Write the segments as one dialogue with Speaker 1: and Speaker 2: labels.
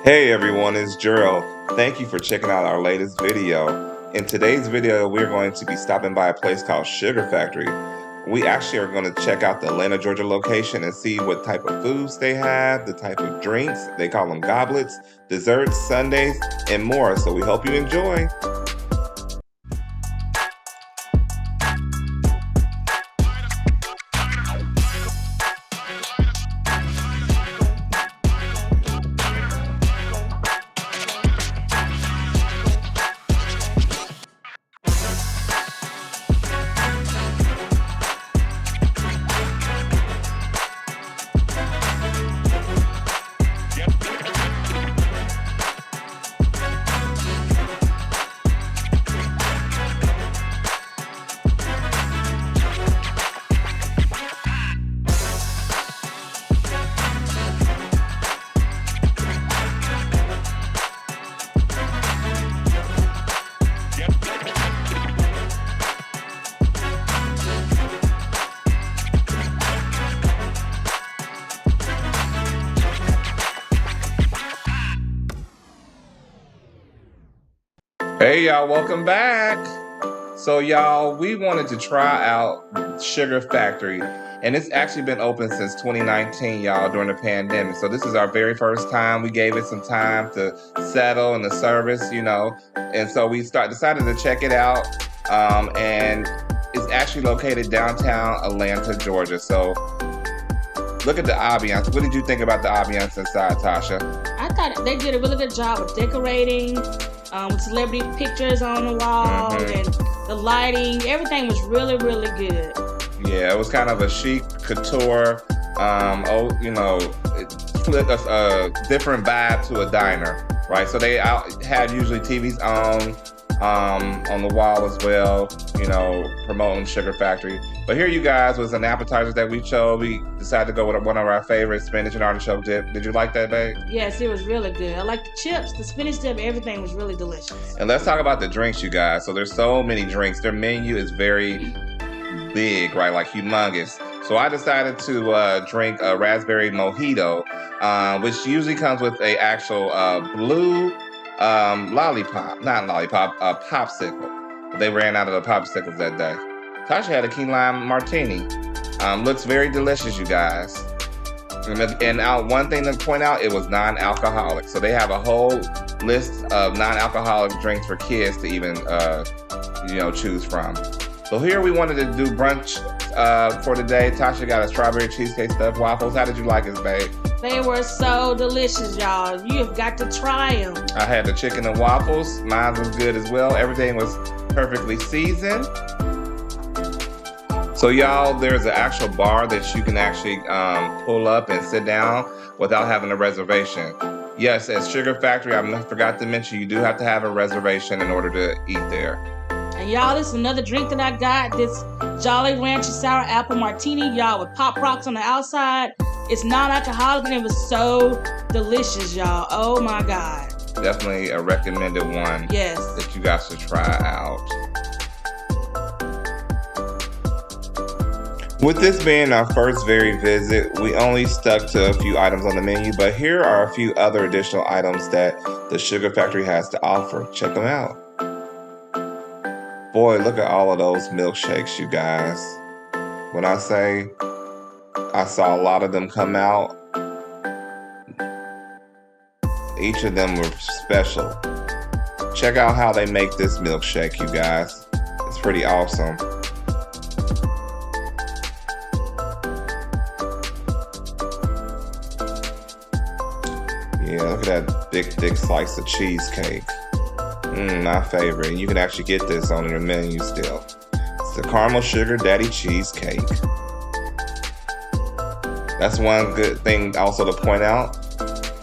Speaker 1: Hey everyone, it's Gerald. Thank you for checking out our latest video. In today's video, we're going to be stopping by a place called Sugar Factory. We actually are going to check out the Atlanta, Georgia location and see what type of foods they have, the type of drinks, they call them goblets, desserts, sundaes, and more. So we hope you enjoy. Hey y'all, welcome back. So y'all, we wanted to try out Sugar Factory, and it's actually been open since 2019, y'all, during the pandemic. So this is our very first time. We gave it some time to settle in the service, and so we decided to check it out. And it's actually located downtown Atlanta, Georgia. So look at the ambiance. What did you think about the ambiance inside, Tasha?
Speaker 2: I thought they did a really good job of decorating. With celebrity pictures on the wall and the lighting, everything was really, really good.
Speaker 1: Yeah, it was kind of a chic couture, different vibe to a diner, right? So they had usually TVs on the wall as well, promoting Sugar Factory. But here, you guys, was an appetizer that we chose. We decided to go with one of our favorites, spinach and artichoke dip. Did you like that, babe?
Speaker 2: Yes, it was really good. I like the chips, the spinach dip, everything was really delicious.
Speaker 1: And let's talk about the drinks, you guys. So there's so many drinks. Their menu is very big, right? Like humongous. So I decided to drink a raspberry mojito, which usually comes with a actual blue popsicle. They ran out of the popsicles that day. Tasha had a key lime martini. Looks very delicious, you guys. And one thing to point out, it was non-alcoholic. So they have a whole list of non-alcoholic drinks for kids to even, choose from. So here we wanted to do brunch for today. Tasha got a strawberry cheesecake stuffed waffles. How did you like it, babe?
Speaker 2: They were so delicious, y'all. You have got to try them.
Speaker 1: I had the chicken and waffles. Mine was good as well. Everything was perfectly seasoned. So y'all, there's an actual bar that you can actually pull up and sit down without having a reservation. Yes, at Sugar Factory, I forgot to mention, you do have to have a reservation in order to eat there.
Speaker 2: And y'all, this is another drink that I got. This Jolly Rancher Sour Apple Martini, y'all, with Pop Rocks on the outside. It's non-alcoholic and it was so delicious, y'all. Oh my God.
Speaker 1: Definitely a recommended one.
Speaker 2: Yes.
Speaker 1: That you guys should try out. With this being our first very visit, we only stuck to a few items on the menu, but here are a few other additional items that the Sugar Factory has to offer. Check them out. Boy, look at all of those milkshakes, you guys. When I say I saw a lot of them come out, each of them were special. Check out how they make this milkshake, you guys. It's pretty awesome. Yeah, look at that big, thick slice of cheesecake. My favorite. And you can actually get this on your menu still. It's the caramel sugar daddy cheesecake. That's one good thing also to point out.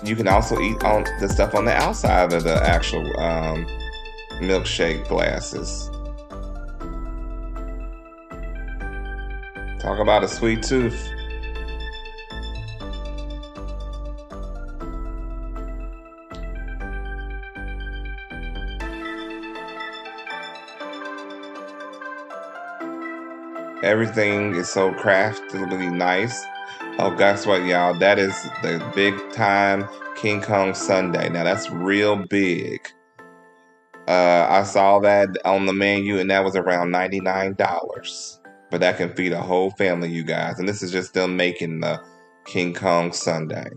Speaker 1: You can also eat on the stuff on the outside of the actual milkshake glasses. Talk about a sweet tooth. Everything is so craftably nice. Oh, guess what, y'all? That is the big time King Kong sundae. Now that's real big. I saw that on the menu, and that was around $99. But that can feed a whole family, you guys. And this is just them making the King Kong sundae.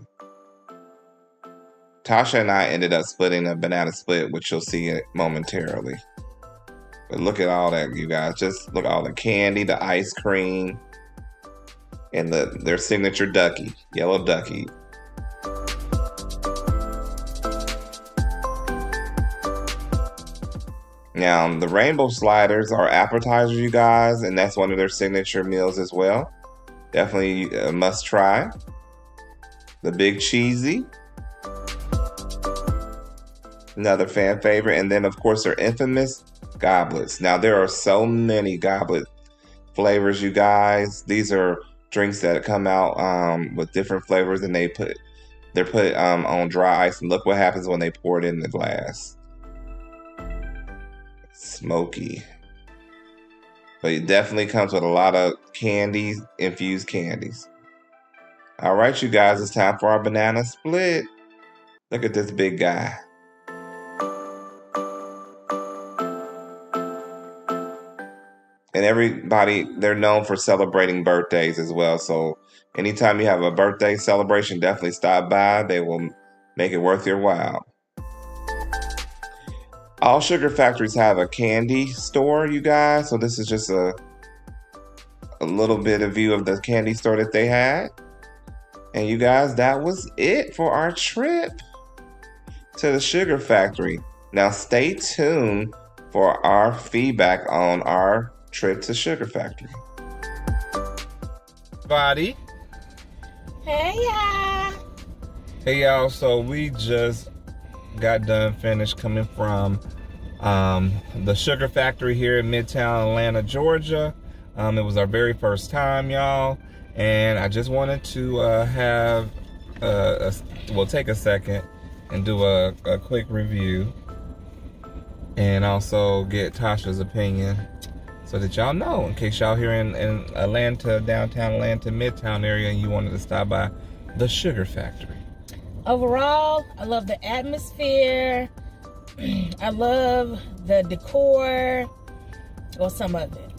Speaker 1: Tasha and I ended up splitting a banana split, which you'll see momentarily. But look at all that, you guys. Just look at all the candy, the ice cream, and their signature ducky, yellow ducky. Now, the rainbow sliders are appetizers, you guys, and that's one of their signature meals as well. Definitely a must try. The big cheesy. Another fan favorite. And then, of course, their infamous goblets. Now, there are so many goblet flavors, you guys. These are drinks that come out with different flavors, and they're put on dry ice. And look what happens when they pour it in the glass. Smoky. But it definitely comes with a lot of candies, infused candies. All right, you guys, it's time for our banana split. Look at this big guy. And everybody, they're known for celebrating birthdays as well. So anytime you have a birthday celebration, definitely stop by. They will make it worth your while. All sugar factories have a candy store, you guys. So this is just a little bit of view of the candy store that they had. And you guys, that was it for our trip to the sugar factory. Now stay tuned for our feedback on our trip to Sugar Factory. Everybody.
Speaker 2: Hey, y'all.
Speaker 1: Hey, y'all. So we just got done finished coming from the Sugar Factory here in Midtown Atlanta, Georgia. It was our very first time, y'all. And I just wanted to take a second and do a quick review. And also get Tasha's opinion so that y'all know, in case y'all here in Atlanta, downtown Atlanta, Midtown area, and you wanted to stop by the Sugar Factory.
Speaker 2: Overall, I love the atmosphere. I love the decor, or some of it.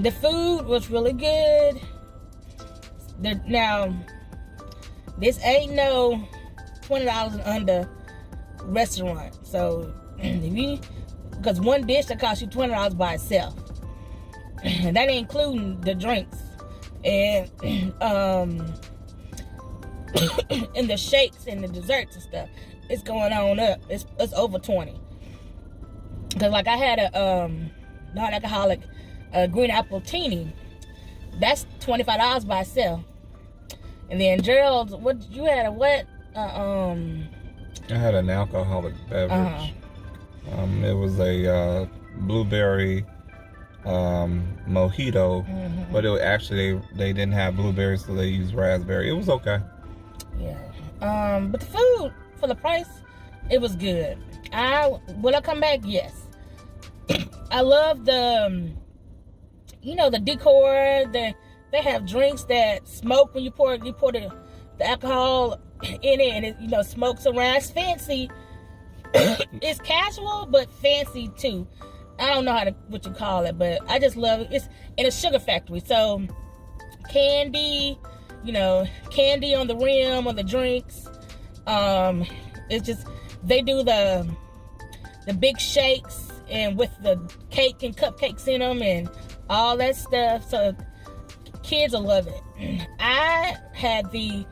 Speaker 2: The food was really good. Now, this ain't no $20 and under restaurant. So, because one dish that costs you $20 by itself, and that ain't including the drinks and and the shakes and the desserts and stuff. It's going on up. It's over 20. Because like I had a non-alcoholic green apple teeny. That's $25 by itself. And then Gerald, what you had a what?
Speaker 1: I had an alcoholic beverage. It was a blueberry mojito, but it actually they didn't have blueberries, so they used raspberry. It was okay.
Speaker 2: Yeah. But the food for the price, it was good. Will I come back? Yes. I love the the decor. They have drinks that smoke when you pour the alcohol in it, and it smokes around. It's fancy. It's casual but fancy too. I don't know what you call it, but I just love it. It's in a sugar factory, so candy, candy on the rim on the drinks. It's just they do the big shakes and with the cake and cupcakes in them and all that stuff. So kids will love it. I had the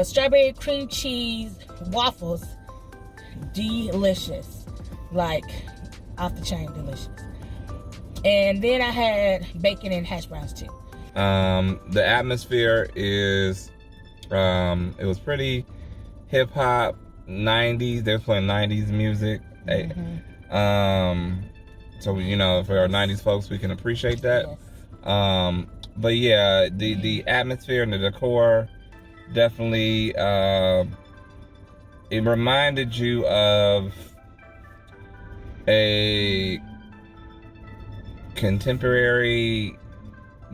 Speaker 2: strawberry cream cheese waffles. Delicious, like off the chain delicious. And then I had bacon and hash browns too. The atmosphere is it was pretty hip hop 90s. They're playing 90s music. So for our 90s folks, we can appreciate that. Yes. But yeah, the atmosphere and the decor definitely it reminded you of a contemporary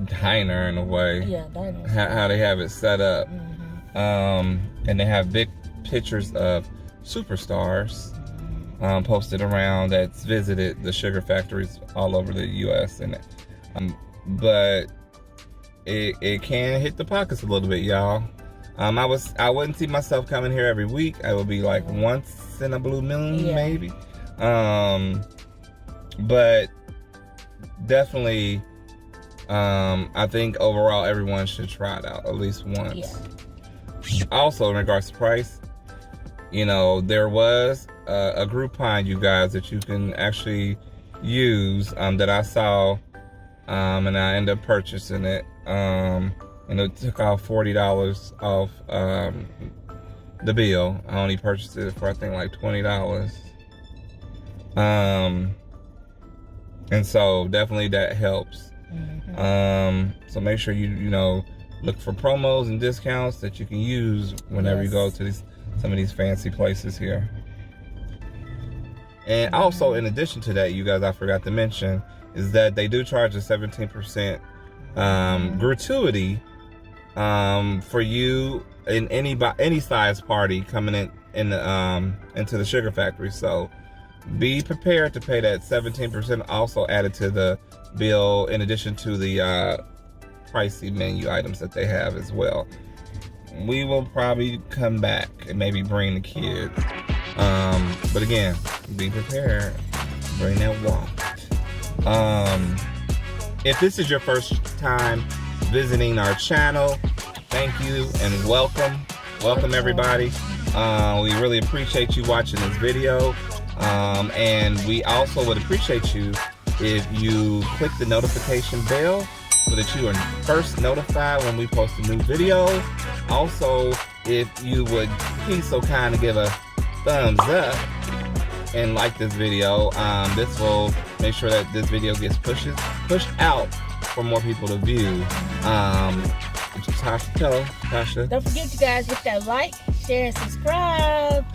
Speaker 2: diner in a way. Yeah, diner.
Speaker 1: How they have it set up. And they have big pictures of superstars posted around that's visited the sugar factories all over the U.S. and but it can hit the pockets a little bit, y'all. I wouldn't see myself coming here every week. I would be like once in a blue moon, maybe. But definitely, I think overall everyone should try it out at least once. Also, in regards to price, you know, there was a Groupon, you guys, that you can actually use that I saw, and I ended up purchasing it. And it took off $40 off the bill. I only purchased it for I think like $20. And so definitely that helps. So make sure you know, look for promos and discounts that you can use whenever you go to some of these fancy places here. And also, in addition to that, you guys, I forgot to mention, is that they do charge a 17% gratuity for you in any size party coming into the sugar factory. So be prepared to pay that 17% also added to the bill, in addition to the pricey menu items that they have as well. We will probably come back and maybe bring the kids. But again, be prepared. Bring that wallet. If this is your first time visiting our channel, thank you and welcome. Welcome everybody. We really appreciate you watching this video. And we also would appreciate you if you click the notification bell so that you are first notified when we post a new video. Also, if you would please so kind to give a thumbs up and like this video, this will make sure that this video gets pushed out for more people to view. Tasha.
Speaker 3: Don't forget, you guys, hit that like, share, and subscribe.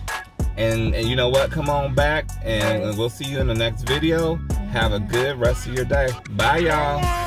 Speaker 1: And you know what? Come on back, and we'll see you in the next video. Have a good rest of your day. Bye, y'all.